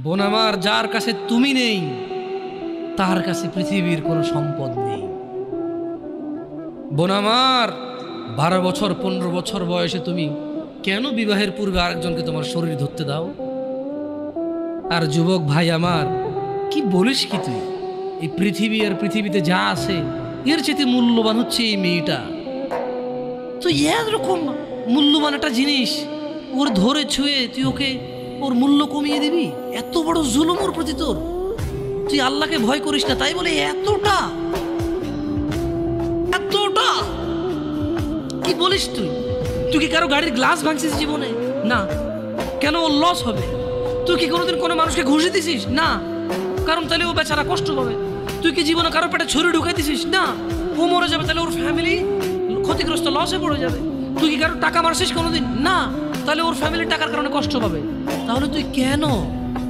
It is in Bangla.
বোন আমার, যার কাছে তুমি নেই তার কাছে পৃথিবীর কোনো সম্পদ নেই। বোন আমার, 12 বছর 15 বছর বয়সে তুমি কেন বিবাহের পূর্বে আরেকজনকে তোমার শরীর ধরতে দাও? আর যুবক ভাই আমার, কি বলিস কি তুই? এই পৃথিবী আর পৃথিবীতে যা আছে এর চেয়ে মূল্যবান হচ্ছে এই মেয়েটা। তো এরকম মূল্যবান একটা জিনিস ওর ধরে ছুঁয়ে তুই ওকে ওর মূল্য কমিয়ে দিবি? এত বড় জুলুম ওর প্রতি তোর! তুই আল্লাহকে ভয় করিস না তাই বলে এতটা এতটা কি বলিস তুই? তুই কি কারো গাড়ির গ্লাস ভাঙছিস জীবনে? না। কেন? ওর লস হবে। তুই কি কোনোদিন কোনো মানুষকে ঘুষে দিছিস? না। কারণ তাহলে ও বেচারা কষ্ট পাবে। তুই কি জীবনে কারো পেটে ছুরি ঢুকাই দিছিস? না। ও মরে যাবে, তাহলে ওর ফ্যামিলি ক্ষতিগ্রস্ত, লসে পড়ে যাবে। তুই কি কারো টাকা মারছিস কোনোদিন? না। তাহলে ওর ফ্যামিলির টাকার কারণে কষ্ট পাবে। তাহলে তুই কেন